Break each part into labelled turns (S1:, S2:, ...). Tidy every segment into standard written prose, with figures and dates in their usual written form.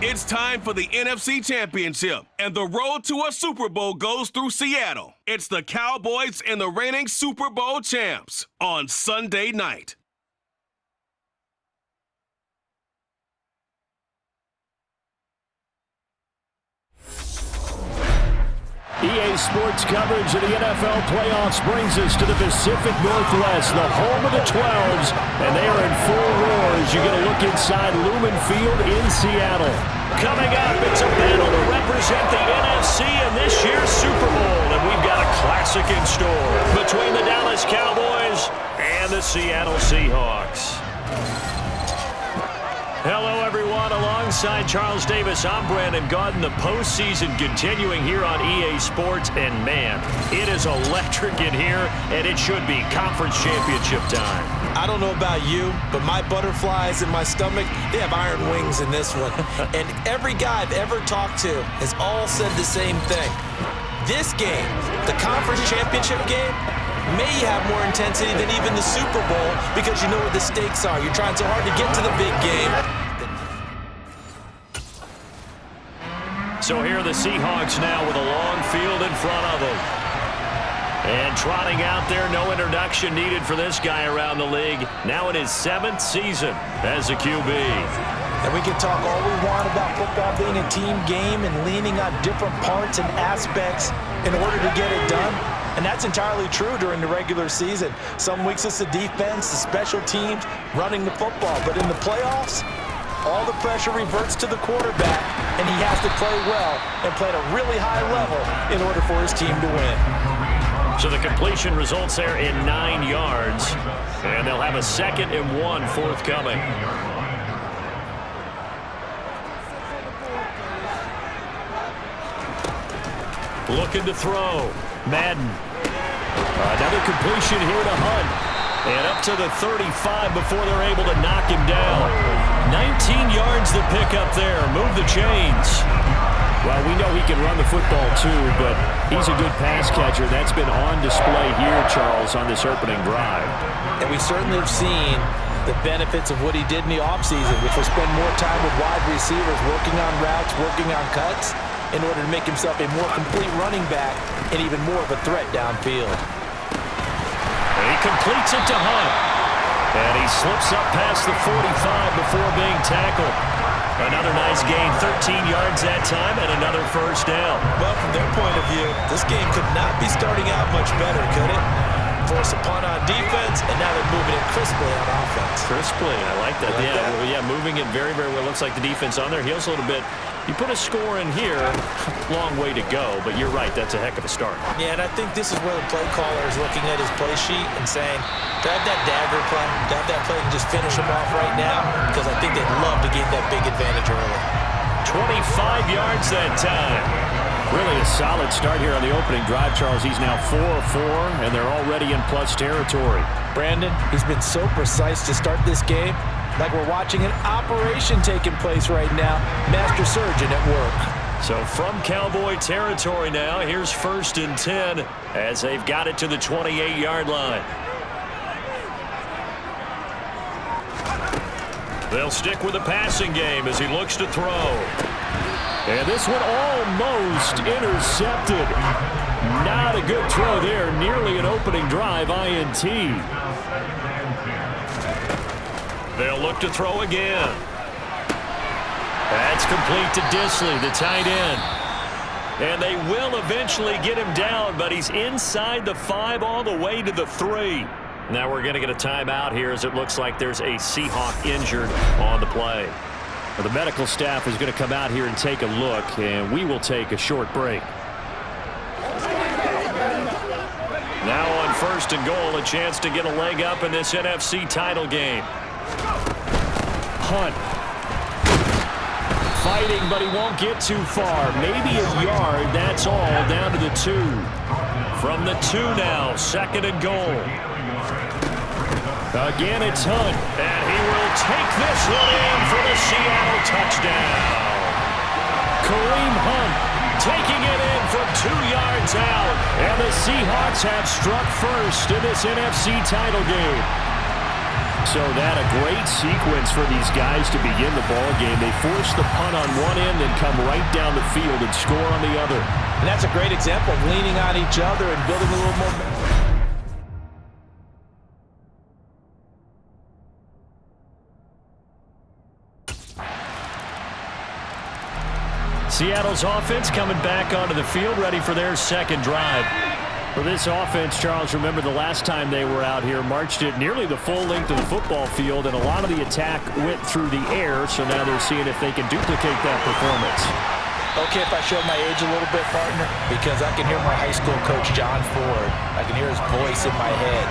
S1: It's time for the NFC Championship, and the road to a Super Bowl goes through Seattle. It's the Cowboys and the reigning Super Bowl champs on Sunday night.
S2: EA Sports coverage of the NFL playoffs brings us to the Pacific Northwest, the home of the 12s, and they are in full roar as you get a look inside Lumen Field in Seattle. Coming up, it's a battle to represent the NFC in this year's Super Bowl, and we've got a classic in store between the Dallas Cowboys and the Seattle Seahawks. Hello, everyone. Alongside Charles Davis, I'm Brandon Gaudin. The postseason continuing here on EA Sports. And, man, it is electric in here, and it should be conference championship time.
S3: I don't know about you, but my butterflies in my stomach, they have iron wings in this one. And every guy I've ever talked to has all said the same thing. This game, the conference championship game, may have more intensity than even the Super Bowl because you know what the stakes are. You're trying so hard to get to the big game.
S2: So here are the Seahawks now with a long field in front of them. And trotting out there, no introduction needed for this guy around the league. Now in his 7th season as a QB.
S3: And we can talk all we want about football being a team game and leaning on different parts and aspects in order to get it done. And that's entirely true during the regular season. Some weeks it's the defense, the special teams, running the football. But in the playoffs, all the pressure reverts to the quarterback, and he has to play well and play at a really high level in order for his team to win.
S2: So the completion results there in 9 yards, and they'll have a 2nd and 1 forthcoming. Looking to throw. Madden. Another completion here to Hunt. And up to the 35 before they're able to knock him down. 19 yards to pick up there. Move the chains. Well, we know he can run the football too, but he's a good pass catcher. That's been on display here, Charles, on this opening drive.
S3: And we certainly have seen the benefits of what he did in the offseason, which was spend more time with wide receivers, working on routes, working on cuts, in order to make himself a more complete running back and even more of a threat downfield.
S2: And he completes it to Hunt. And he slips up past the 45 before being tackled. Another nice gain, 13 yards that time, and another first down.
S3: Well, from their point of view, this game could not be starting out much better, could it? Force a punt on defense, and now they're moving it crisply on offense.
S2: Crisply, I like that. Yeah, moving it very, very well. Looks like the defense on their heels a little bit. You put a score in here, long way to go, but you're right, that's a heck of a start.
S3: Yeah, and I think this is where the play caller is looking at his play sheet and saying, to have that dagger play, to have that play and just finish him off right now, because I think they'd love to gain that big advantage early.
S2: 25 yards that time. Really a solid start here on the opening drive, Charles. He's now 4 of 4, and they're already in plus territory.
S3: Brandon, he's been so precise to start this game, like we're watching an operation taking place right now. Master surgeon at work.
S2: So from Cowboy territory now, here's 1st and 10 as they've got it to the 28-yard line. They'll stick with the passing game as he looks to throw. And this one almost intercepted. Not a good throw there. Nearly an opening drive INT. They'll look to throw again. That's complete to Disley, the tight end. And they will eventually get him down, but he's inside the 5 all the way to the 3. Now we're going to get a timeout here as it looks like there's a Seahawk injured on the play. Well, the medical staff is going to come out here and take a look, and we will take a short break. Now on 1st and goal, a chance to get a leg up in this NFC title game. Hunt. Fighting, but he won't get too far. Maybe a yard, that's all, down to the 2. From the 2 now, 2nd and goal. Again, it's Hunt, and he will take this one in for the Seattle touchdown. Kareem Hunt taking it in from 2 yards out, and the Seahawks have struck first in this NFC title game. So that a great sequence for these guys to begin the ball game. They force the punt on one end and come right down the field and score on the other.
S3: And that's a great example of leaning on each other and building a little momentum.
S2: Seattle's offense coming back onto the field, ready for their second drive. For this offense, Charles, remember the last time they were out here, marched it nearly the full length of the football field, and a lot of the attack went through the air, so now they're seeing if they can duplicate that performance.
S3: Okay, if I show my age a little bit, partner, because I can hear my high school coach, John Ford. I can hear his voice in my head.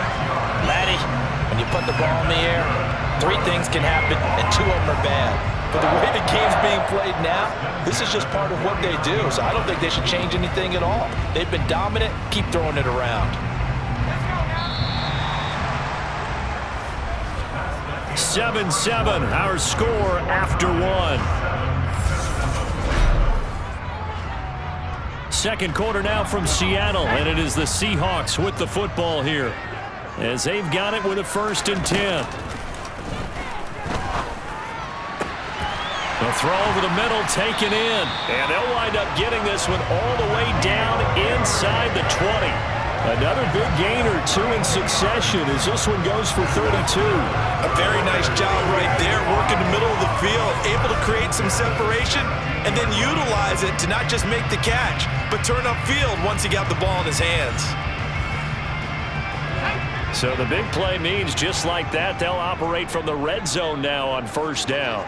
S3: Laddie, when you put the ball in the air, 3 things can happen, and 2 of them are bad. But the way the game's being played now, this is just part of what they do. So I don't think they should change anything at all. They've been dominant. Keep throwing it around.
S2: 7-7, our score after 1. Second quarter now from Seattle, and it is the Seahawks with the football here, as they've got it with a 1st and 10. The throw over the middle, taken in. And they'll wind up getting this one all the way down inside the 20. Another big gain or 2 in succession as this one goes for 32.
S4: A very nice job right there, working the middle of the field, able to create some separation, and then utilize it to not just make the catch, but turn upfield once he got the ball in his hands.
S2: So the big play means just like that, they'll operate from the red zone now on 1st down.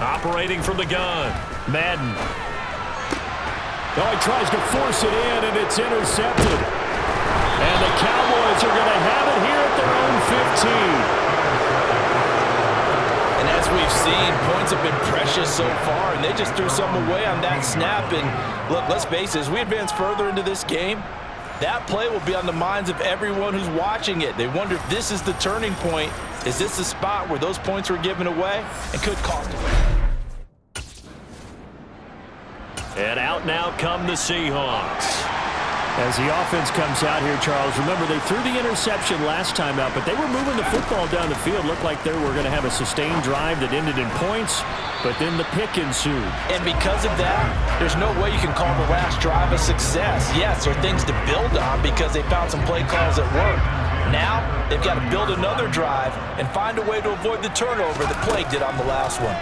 S2: Operating from the gun, Madden. Oh, he tries to force it in, and it's intercepted. And the Cowboys are going to have it here at their own 15.
S3: And as we've seen, points have been precious so far, and they just threw some away on that snap. And look, let's face it, as we advance further into this game, that play will be on the minds of everyone who's watching it. They wonder if this is the turning point. Is this the spot where those points were given away and could cost them?
S2: And out now come the Seahawks. As the offense comes out here, Charles, remember they threw the interception last time out, but they were moving the football down the field. Looked like they were going to have a sustained drive that ended in points, but then the pick ensued.
S3: And because of that, there's no way you can call the last drive a success. Yes, there are things to build on because they found some play calls that work. Now, they've got to build another drive and find a way to avoid the turnover that plagued it on the last one.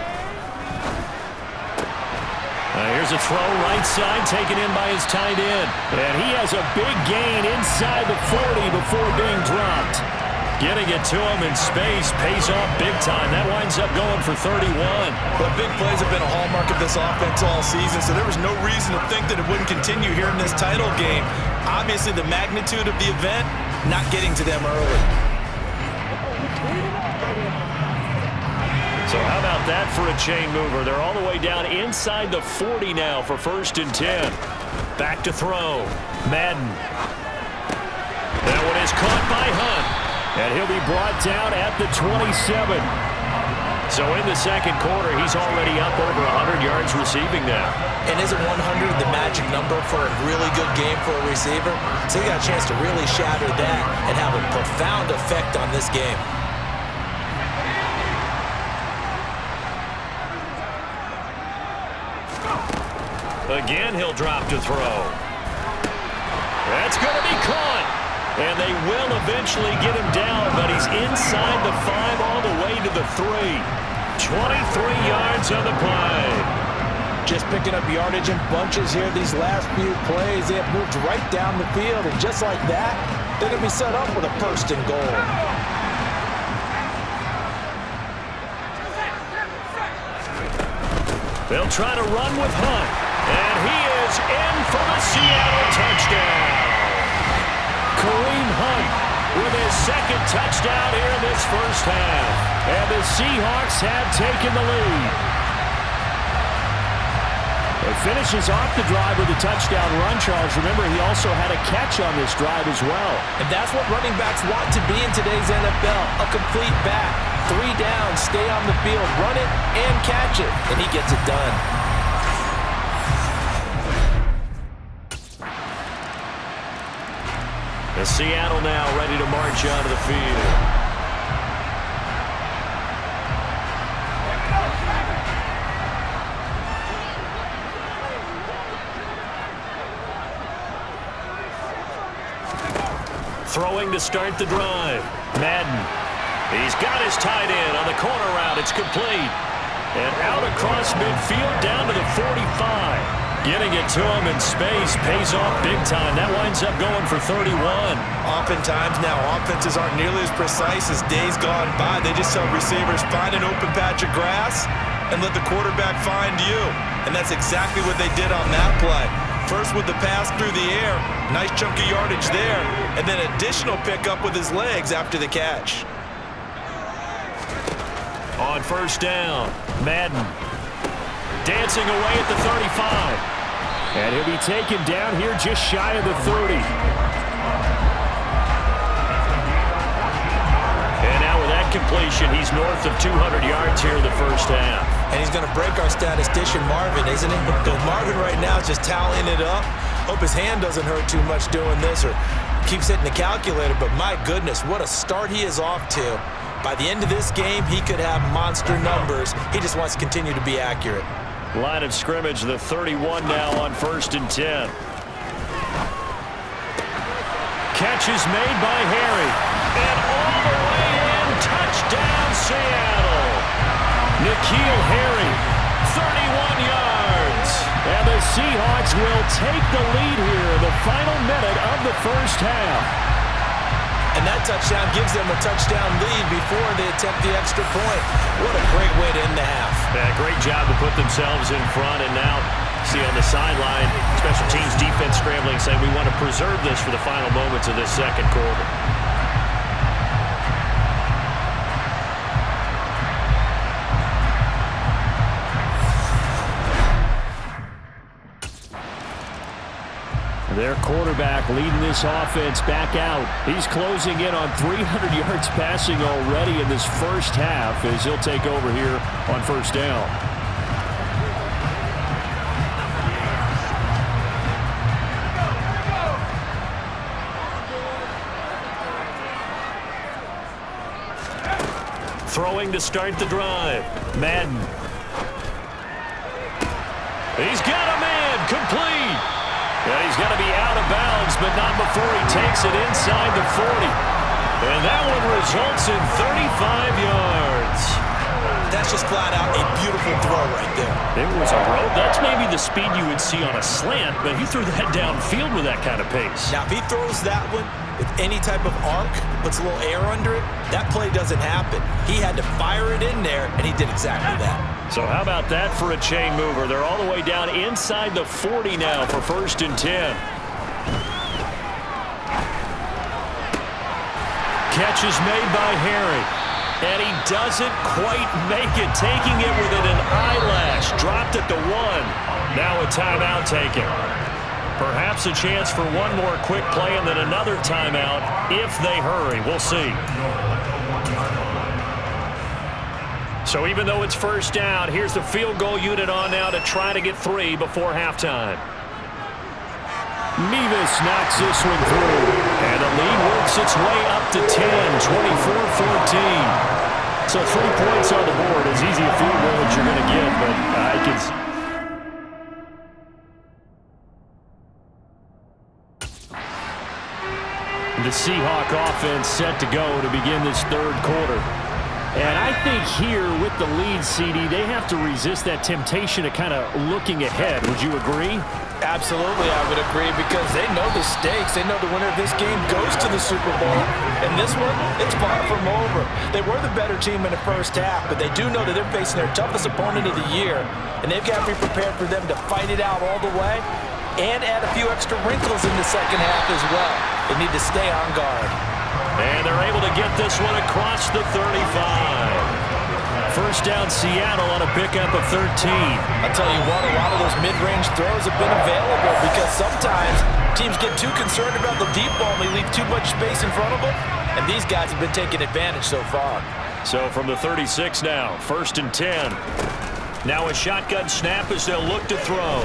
S2: Here's a throw right side taken in by his tight end. And he has a big gain inside the 40 before being dropped. Getting it to him in space pays off big time. That winds up going for 31.
S4: But big plays have been a hallmark of this offense all season, so there was no reason to think that it wouldn't continue here in this title game. Obviously, the magnitude of the event not getting to them early.
S2: So how about that for a chain mover? They're all the way down inside the 40 now for 1st and 10. Back to throw. Madden. That one is caught by Hunt. And he'll be brought down at the 27. So in the second quarter, he's already up over 100 yards receiving now.
S3: And isn't 100 the magic number for a really good game for a receiver? So he got a chance to really shatter that and have a profound effect on this game.
S2: Again, he'll drop to throw. That's going to be caught. And they will eventually get him down, but he's inside the 5 all the way to the 3. 23 yards on the play.
S3: Just picking up yardage in bunches here these last few plays. They have moved right down the field, and just like that, they're going to be set up with a 1st and goal.
S2: They'll try to run with Hunt. And he is in for the Seattle touchdown. Kareem Hunt with his 2nd touchdown here in this first half. And the Seahawks have taken the lead. He finishes off the drive with a touchdown run, Charles. Remember, he also had a catch on this drive as well.
S3: And that's what running backs want to be in today's NFL, a complete back. 3 down, stay on the field, run it, and catch it. And he gets it done.
S2: The Seattle now ready to march onto the field. Throwing to start the drive. Madden. He's got his tight end on the corner route. It's complete. And out across midfield down to the 45. Getting it to him in space pays off big time. That winds up going for 31.
S4: Oftentimes now, offenses aren't nearly as precise as days gone by. They just tell receivers, find an open patch of grass and let the quarterback find you. And that's exactly what they did on that play. First with the pass through the air, nice chunk of yardage there, and then additional pickup with his legs after the catch.
S2: On 1st down, Madden. Dancing away at the 35. And he'll be taken down here just shy of the 30. And now with that completion, he's north of 200 yards here in the first half.
S3: And he's going to break our statistician Marvin, isn't he? Because Marvin right now is just tallying it up. Hope his hand doesn't hurt too much doing this or keeps hitting the calculator. But my goodness, what a start he is off to. By the end of this game, he could have monster numbers. He just wants to continue to be accurate.
S2: Line of scrimmage, the 31 now on 1st and 10. Catch is made by Harry. And all the way in, touchdown Seattle. N'Keal Harry, 31 yards. And the Seahawks will take the lead here in the final minute of the first half.
S3: And that touchdown gives them a touchdown lead before they attempt the extra point. What a great way to end the half.
S2: Yeah, great job to put themselves in front. And now, see on the sideline, special teams defense scrambling, saying we want to preserve this for the final moments of this second quarter. quarterback leading this offense back out. He's closing in on 300 yards passing already in this first half as he'll take over here on first down. Throwing to start the drive. Madden. He's got a man, complete. And he's going to be out of bounds, but not before he takes it inside the 40. And that one results in 35 yards.
S4: That's just flat out a beautiful throw right there.
S2: It was a rope. That's maybe the speed you would see on a slant, but he threw that downfield with that kind of pace.
S4: Now, if he throws that one with any type of arc, puts a little air under it, that play doesn't happen. He had to fire it in there, and he did exactly that.
S2: So how about that for a chain mover? They're all the way down inside the 40 now for 1st and 10. Catch is made by Harry. And he doesn't quite make it, taking it within an eyelash. Dropped at the 1. Now a timeout taken. Perhaps a chance for one more quick play and then another timeout if they hurry. We'll see. So even though it's first down, here's the field goal unit on now to try to get 3 before halftime. Mevis knocks this one through. And the lead works its way up to 10, 24-14. So 3 points on the board, as easy a field goal as you're going to get, but I can... The Seahawk offense set to go to begin this third quarter. And I think here with the lead, CD, they have to resist that temptation of kind of looking ahead. Would you agree?
S3: Absolutely, I would agree, because they know the stakes. They know the winner of this game goes to the Super Bowl. And this one, it's far from over. They were the better team in the first half, but they do know that they're facing their toughest opponent of the year. And they've got to be prepared for them to fight it out all the way and add a few extra wrinkles in the second half as well. They need to stay on guard.
S2: And they're able to get this one across the 35. First down, Seattle on a pickup of 13.
S3: I'll tell you what, a lot of those mid-range throws have been available because sometimes teams get too concerned about the deep ball and they leave too much space in front of them, and these guys have been taking advantage so far.
S2: So from the 36 now, 1st and 10. Now a shotgun snap as they'll look to throw.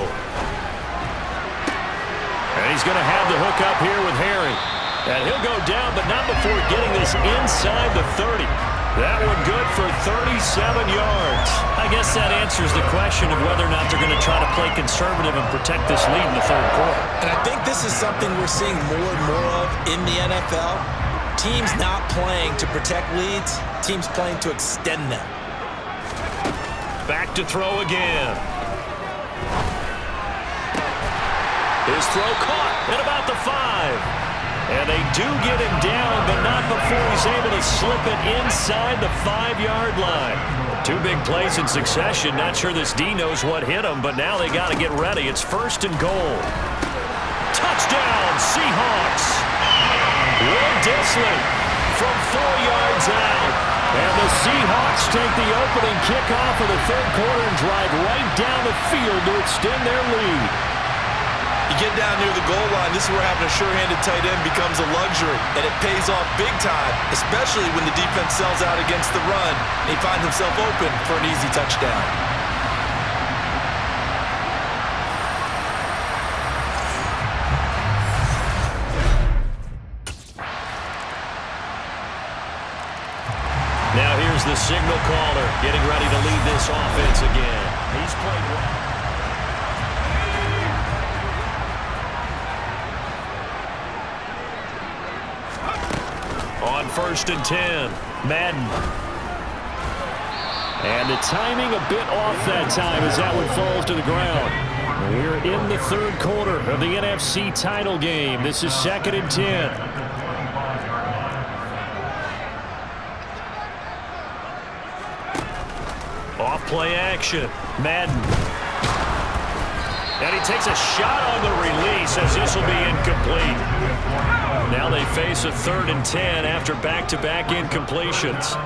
S2: And he's going to have the hook up here with Harry. And he'll go down, but not before getting this inside the 30. That one good for 37 yards.
S5: I guess that answers the question of whether or not they're going to try to play conservative and protect this lead in the third quarter.
S3: And I think this is something we're seeing more and more of in the NFL. Teams not playing to protect leads, teams playing to extend them.
S2: Back to throw again. His throw caught at about the 5. And they do get him down, but not before he's able to slip it inside the 5-yard line. 2 big plays in succession. Not sure this D knows what hit him, but now they got to get ready. It's 1st and goal. Touchdown, Seahawks. Will Disley from 4 yards out. And the Seahawks take the opening kickoff of the third quarter and drive right down the field to extend their lead.
S4: You get down near the goal line, this is where having a sure-handed tight end becomes a luxury, and it pays off big time, especially when the defense sells out against the run, and he finds himself open for an easy touchdown.
S2: Now here's the signal caller, getting ready to lead this offense again. He's played well. On 1st and 10, Madden. And the timing a bit off that time as that one falls to the ground. We're in the third quarter of the NFC title game. This is 2nd and 10. Off play action, Madden. And he takes a shot on the release as this will be incomplete. Now they face a 3rd and 10 after back-to-back incompletions.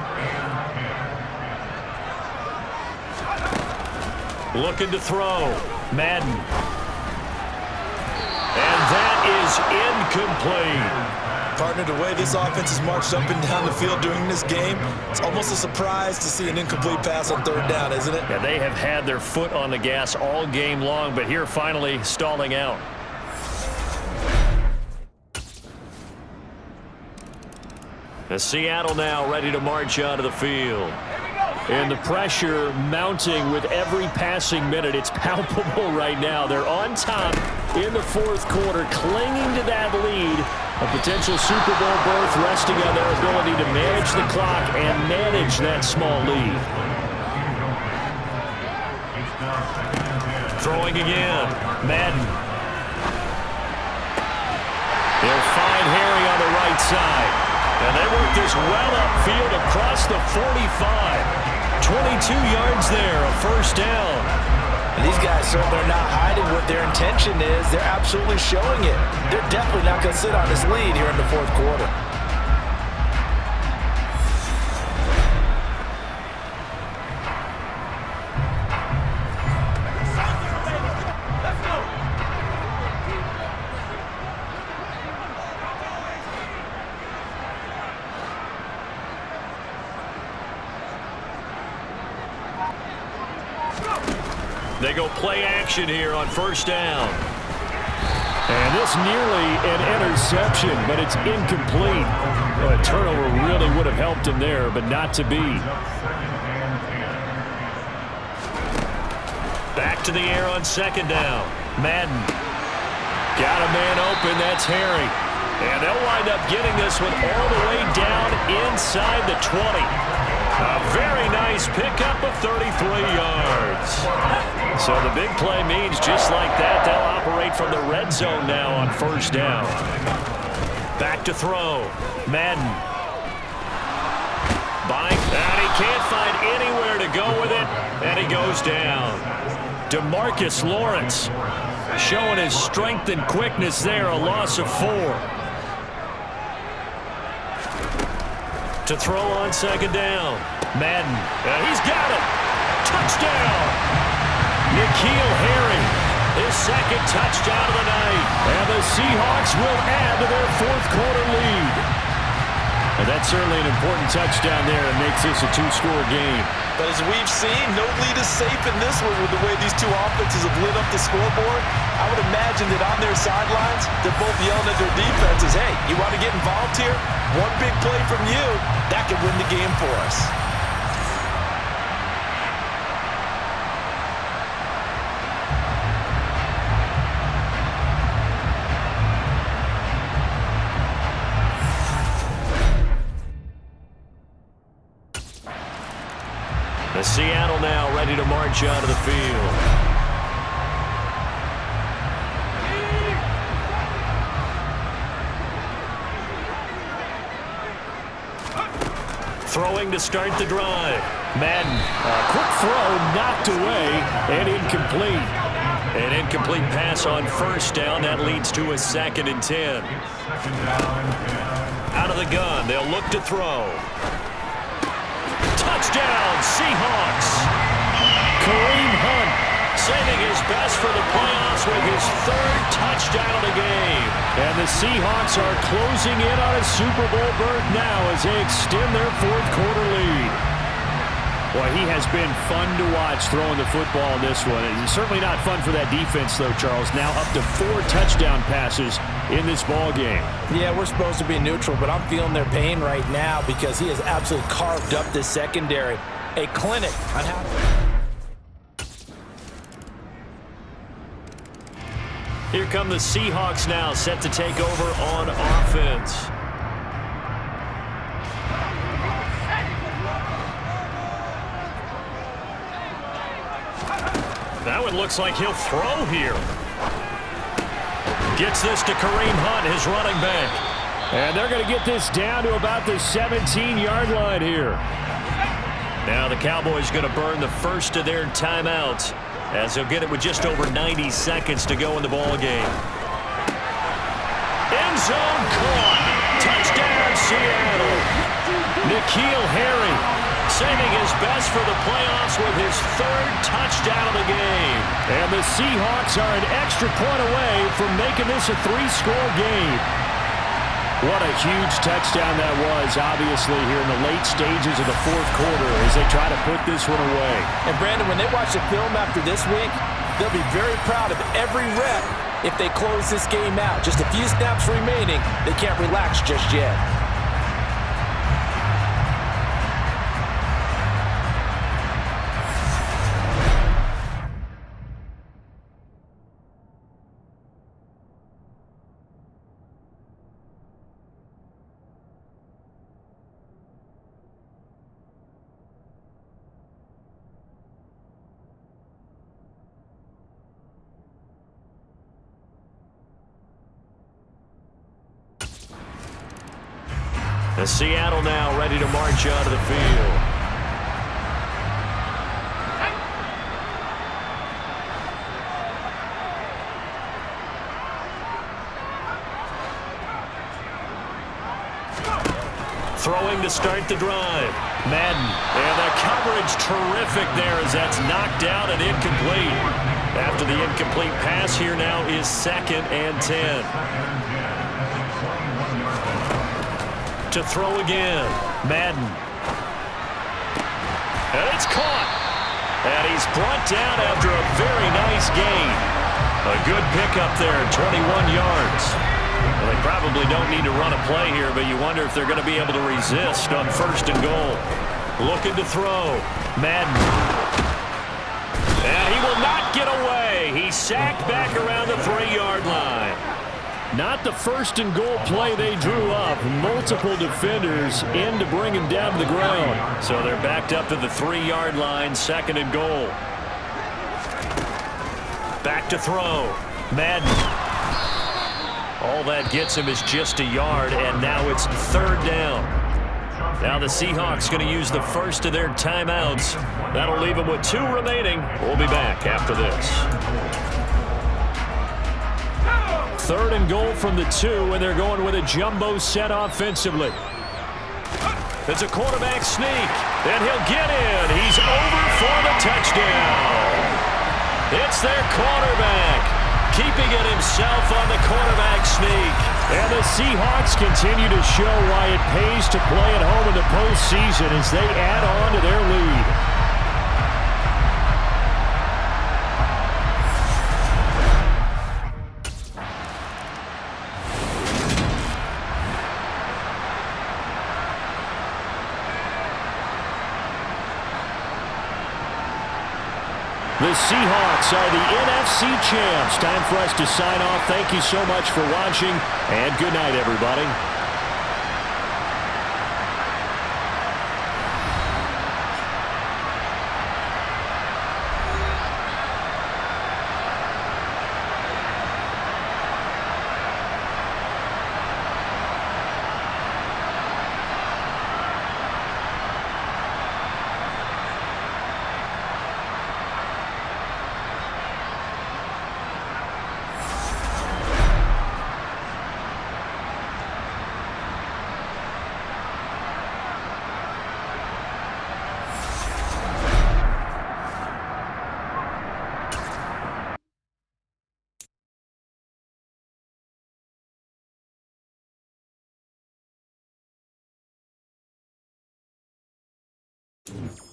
S2: Looking to throw. Madden. And that is is incomplete.
S4: Partner, the way this offense has marched up and down the field during this game, it's almost a surprise to see an incomplete pass on third down, isn't it?
S2: Yeah, they have had their foot on the gas all game long, but here finally stalling out. As Seattle now ready to march onto the field. And the pressure mounting with every passing minute. It's palpable right now. They're on top in the fourth quarter, clinging to that lead. A potential Super Bowl berth resting on their ability to manage the clock and manage that small lead. Throwing again. Madden. They'll find Harry on the right side. And they work this well upfield across the 45. 22 yards there, a first down.
S3: And these guys, sir, they're not hiding what their intention is. They're absolutely showing it. They're definitely not going to sit on this lead here in the fourth quarter.
S2: They go play action here on first down. And this nearly an interception, but it's incomplete. A turnover really would have helped him there, but not to be. Back to the air on second down. Madden. Got a man open. That's Harry. And they'll wind up getting this one all the way down inside the 20. A very nice pickup of 33 yards. So the big play means just like that, they'll operate from the red zone now on first down. Back to throw. Madden. And he can't find anywhere to go with it, and he goes down. DeMarcus Lawrence showing his strength and quickness there, a loss of 4. To throw on second down. Madden. And he's got it. Touchdown. N'Keal Harry. His second touchdown of the night. And the Seahawks will add to their fourth quarter lead. And that's certainly an important touchdown there. It makes this a 2-score game.
S4: But as we've seen, no lead is safe in this one with the way these two offenses have lit up the scoreboard. I would imagine that on their sidelines, they're both yelling at their defenses, hey, you want to get involved here? One big play from you, that could win the game for us.
S2: The Seattle now ready to march onto the field. Throwing to start the drive. Madden, a quick throw knocked away and incomplete. An incomplete pass on first down. That leads to a 2nd and 10. Out of the gun, they'll look to throw. Touchdown, Seahawks. Kareem Hunt saving his best for the playoffs with his 3rd touchdown of the game. And the Seahawks are closing in on a Super Bowl berth now as they extend their fourth quarter lead. Boy, he has been fun to watch throwing the football in this one. It's certainly not fun for that defense, though, Charles. Now up to 4 touchdown passes in this ball game.
S3: Yeah, we're supposed to be neutral, but I'm feeling their pain right now because he has absolutely carved up this secondary. A clinic on how to...
S2: Here come the Seahawks now, set to take over on offense. That one looks like he'll throw here. Gets this to Kareem Hunt, his running back. And they're going to get this down to about the 17-yard line here. Now the Cowboys going to burn the first of their timeouts as they'll get it with just over 90 seconds to go in the ball game. End zone caught. Touchdown, Seattle. N'Keal Harry
S5: saving his best for the playoffs with his third touchdown of the game.
S2: And the Seahawks are an extra point away from making this a 3-score game. What a huge touchdown that was, obviously, here in the late stages of the fourth quarter as they try to put this one away.
S3: And, Brandon, when they watch the film after this week, they'll be very proud of every rep if they close this game out. Just a few snaps remaining. They can't relax just yet.
S5: And Seattle now ready to march onto the field. Throwing to start the drive. Madden. And the coverage terrific there as that's knocked out and incomplete. After the incomplete pass, here now is 2nd and 10. To throw again. Madden. And it's caught. And he's brought down after a very nice gain. A good pickup there, 21 yards. Well, they probably don't need to run a play here, but you wonder if they're going to be able to resist on 1st and goal. Looking to throw. Madden. And he will not get away. He's sacked back around the 3-yard line.
S2: Not the 1st and goal play they drew up. Multiple defenders in to bring him down to the ground.
S5: So they're backed up to the 3-yard line, 2nd and goal. Back to throw. Madden. All that gets him is just a yard, and now it's 3rd down. Now the Seahawks going to use the first of their timeouts. That'll leave them with 2 remaining. We'll be back after this.
S2: 3rd and goal from the 2, and they're going with a jumbo set offensively.
S5: It's a quarterback sneak, and he'll get in. He's over for the touchdown. It's their quarterback, keeping it himself on the quarterback sneak.
S2: And the Seahawks continue to show why it pays to play at home in the postseason as they add on to their lead. The Seahawks are the NFC champs. Time for us to sign off. Thank you so much for watching, and good night, everybody.
S6: You